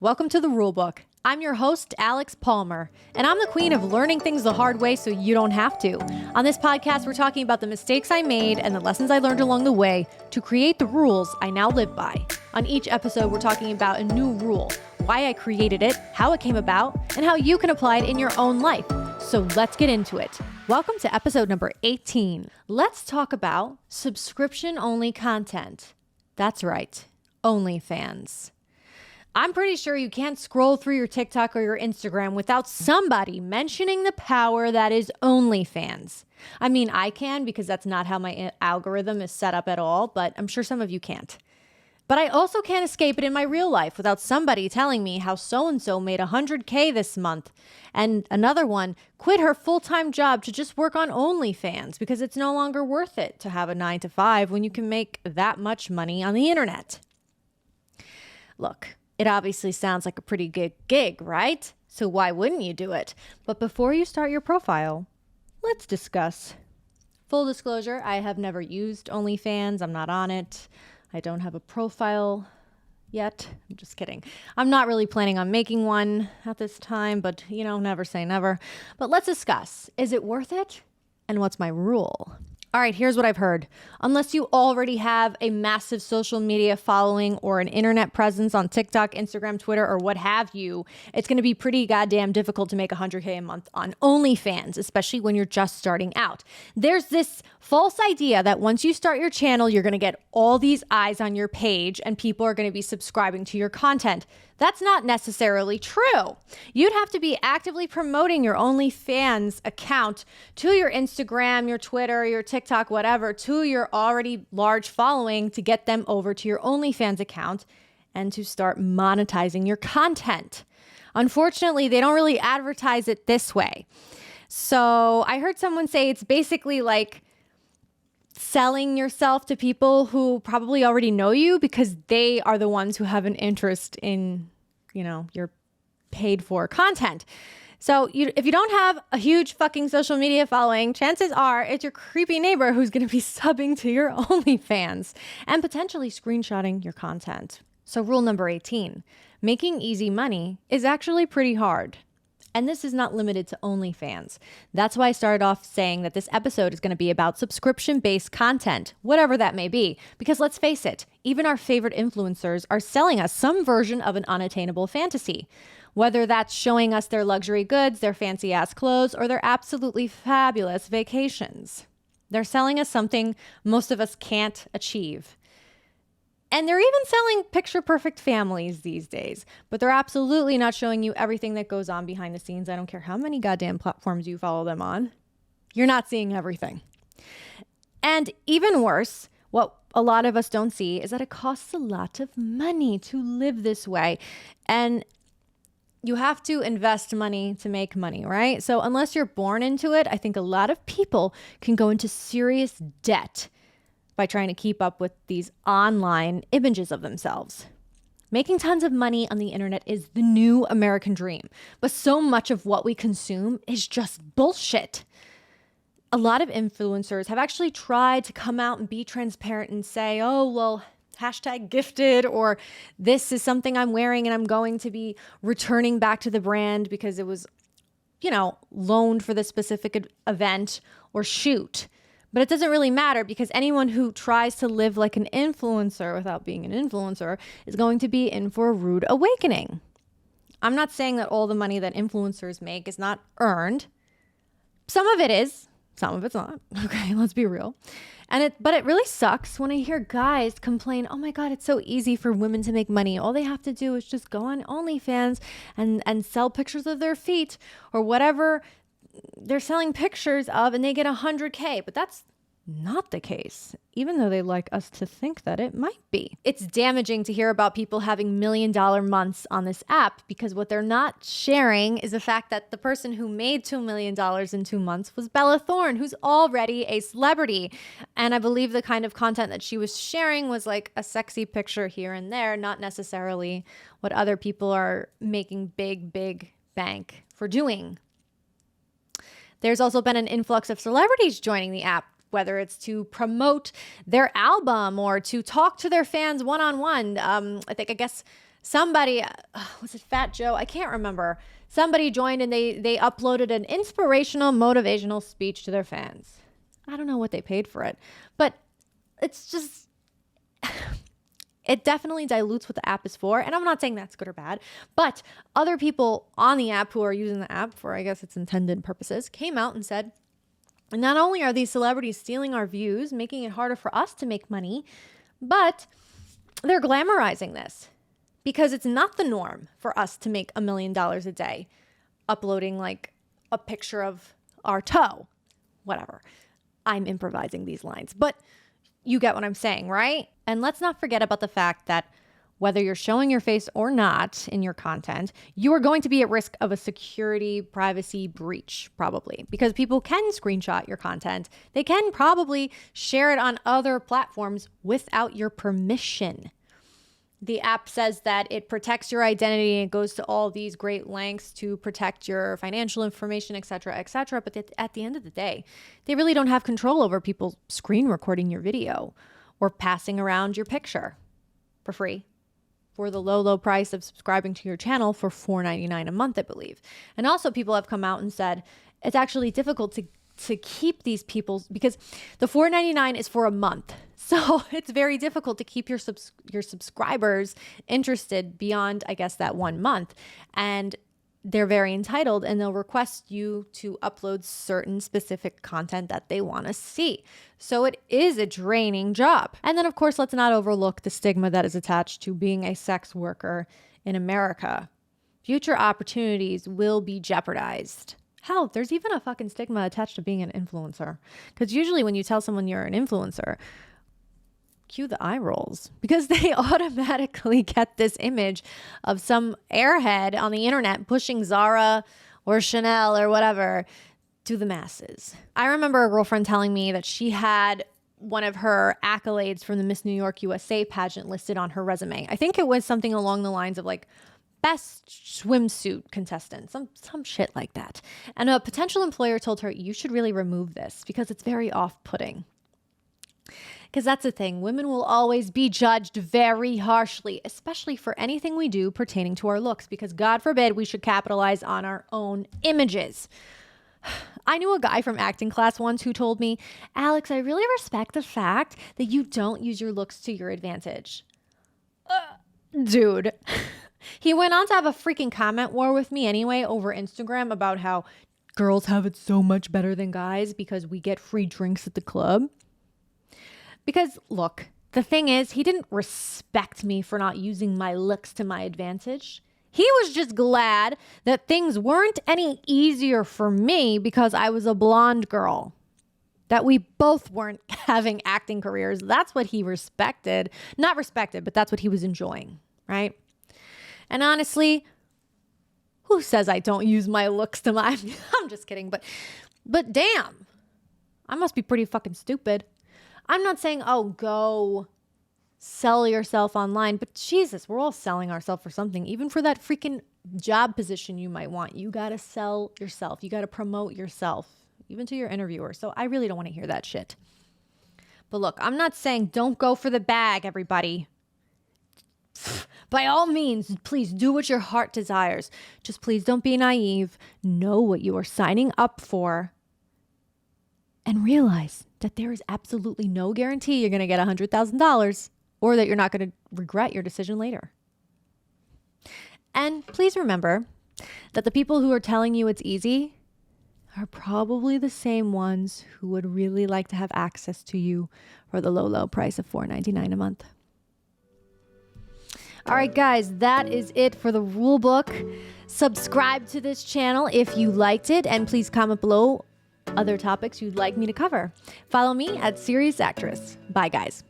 Welcome to the RuleBook. I'm your host, Alex Palmer, and I'm the queen of learning things the hard way so you don't have to. On this podcast, we're talking about the mistakes I made and the lessons I learned along the way to create the rules I now live by. On each episode, we're talking about a new rule, why I created it, how it came about, and how you can apply it in your own life. So let's get into it. Welcome to episode number 18. Let's talk about subscription-only content. That's right, OnlyFans. I'm pretty sure you can't scroll through your TikTok or your Instagram without somebody mentioning the power that is OnlyFans. I mean, I can because that's not how my algorithm is set up at all, but I'm sure some of you can't. But I also can't escape it in my real life without somebody telling me how so-and-so made $100K this month, and another one quit her full-time job to just work on OnlyFans because it's no longer worth it to have a 9-to-5 when you can make that much money on the internet. Look, it obviously sounds like a pretty good gig, right? So why wouldn't you do it? But before you start your profile, let's discuss. Full disclosure, I have never used OnlyFans. I'm not on it. I don't have a profile yet. I'm just kidding. I'm not really planning on making one at this time, but never say never. But let's discuss. Is it worth it? And what's my rule? All right, here's what I've heard. Unless you already have a massive social media following or an internet presence on TikTok, Instagram, Twitter, or what have you, it's going to be pretty goddamn difficult to make $100K a month on OnlyFans, especially when you're just starting out. There's this false idea that once you start your channel, you're going to get all these eyes on your page and people are going to be subscribing to your content. That's not necessarily true. You'd have to be actively promoting your OnlyFans account to your Instagram, your Twitter, your TikTok, whatever, to your already large following to get them over to your OnlyFans account and to start monetizing your content. Unfortunately, they don't really advertise it this way. So I heard someone say it's basically like selling yourself to people who probably already know you because they are the ones who have an interest in, your paid for content. So if you don't have a huge fucking social media following, chances are it's your creepy neighbor who's going to be subbing to your OnlyFans and potentially screenshotting your content. So rule number 18, making easy money is actually pretty hard. And this is not limited to OnlyFans. That's why I started off saying that this episode is going to be about subscription-based content, whatever that may be. Because let's face it, even our favorite influencers are selling us some version of an unattainable fantasy. Whether that's showing us their luxury goods, their fancy-ass clothes, or their absolutely fabulous vacations. They're selling us something most of us can't achieve. And they're even selling picture-perfect families these days, but they're absolutely not showing you everything that goes on behind the scenes. I don't care how many goddamn platforms you follow them on. You're not seeing everything. And even worse, what a lot of us don't see is that it costs a lot of money to live this way. And you have to invest money to make money, right? So unless you're born into it, I think a lot of people can go into serious debt by trying to keep up with these online images of themselves. Making tons of money on the internet is the new American dream, but so much of what we consume is just bullshit. A lot of influencers have actually tried to come out and be transparent and say, oh, well, #gifted, or this is something I'm wearing and I'm going to be returning back to the brand because it was, loaned for this specific event or shoot. But it doesn't really matter because anyone who tries to live like an influencer without being an influencer is going to be in for a rude awakening. I'm not saying that all the money that influencers make is not earned. Some of it is, some of it's not. Okay, let's be real. But it really sucks when I hear guys complain, oh my God, it's so easy for women to make money. All they have to do is just go on OnlyFans and sell pictures of their feet or whatever they're selling pictures of, and they get $100K, but that's not the case, even though they like us to think that it might be. It's damaging to hear about people having $1 million months on this app because what they're not sharing is the fact that the person who made $2 million in 2 months was Bella Thorne, who's already a celebrity. And I believe the kind of content that she was sharing was like a sexy picture here and there, not necessarily what other people are making big bank for doing. There's also been an influx of celebrities joining the app, whether it's to promote their album or to talk to their fans one-on-one. I guess somebody, was it Fat Joe? I can't remember. Somebody joined and they uploaded an inspirational, motivational speech to their fans. I don't know what they paid for it, but it's just, it definitely dilutes what the app is for. And I'm not saying that's good or bad, but other people on the app who are using the app for, I guess, its intended purposes, came out and said, not only are these celebrities stealing our views, making it harder for us to make money, but they're glamorizing this because it's not the norm for us to make $1 million a day uploading like a picture of our toe, whatever. I'm improvising these lines, but you get what I'm saying, right? And let's not forget about the fact that whether you're showing your face or not in your content, you are going to be at risk of a security privacy breach, probably, because people can screenshot your content. They can probably share it on other platforms without your permission. The app says that it protects your identity and it goes to all these great lengths to protect your financial information, et cetera, et cetera. But at the end of the day, they really don't have control over people screen recording your video or passing around your picture for free for the low, low price of subscribing to your channel for $4.99 a month, I believe. And also people have come out and said it's actually difficult to keep these people because the $4.99 is for a month. So it's very difficult to keep your subscribers interested beyond, I guess, that 1 month. And they're very entitled and they'll request you to upload certain specific content that they want to see. So it is a draining job. And then, of course, let's not overlook the stigma that is attached to being a sex worker in America. Future opportunities will be jeopardized. Hell, there's even a fucking stigma attached to being an influencer. Because usually when you tell someone you're an influencer, cue the eye rolls because they automatically get this image of some airhead on the internet pushing Zara or Chanel or whatever to the masses. I remember a girlfriend telling me that she had one of her accolades from the Miss New York USA pageant listed on her resume. I think it was something along the lines of like best swimsuit contestant, some shit like that. And a potential employer told her, you should really remove this because it's very off-putting. Because that's the thing, women will always be judged very harshly, especially for anything we do pertaining to our looks, because God forbid we should capitalize on our own images. I knew a guy from acting class once who told me, Alex, I really respect the fact that you don't use your looks to your advantage. Dude. He went on to have a freaking comment war with me anyway over Instagram about how girls have it so much better than guys because we get free drinks at the club. Because, look, the thing is, he didn't respect me for not using my looks to my advantage. He was just glad that things weren't any easier for me because I was a blonde girl. That we both weren't having acting careers. That's what he respected. Not respected, but that's what he was enjoying, right? And honestly, who says I don't use my looks to my... I'm just kidding, but damn. I must be pretty fucking stupid. I'm not saying, oh, go sell yourself online, but Jesus, we're all selling ourselves for something. Even for that freaking job position you might want, you got to sell yourself. You got to promote yourself, even to your interviewer. So I really don't want to hear that shit. But look, I'm not saying don't go for the bag, everybody. By all means, please do what your heart desires. Just please don't be naive. Know what you are signing up for. And realize that there is absolutely no guarantee you're going to get $100,000 or that you're not going to regret your decision later. And please remember that the people who are telling you it's easy are probably the same ones who would really like to have access to you for the low, low price of $4.99 a month. All right, guys, that is it for the rule book. Subscribe to this channel if you liked it, and please comment below other topics you'd like me to cover. Follow me at Serious Actress. Bye, guys.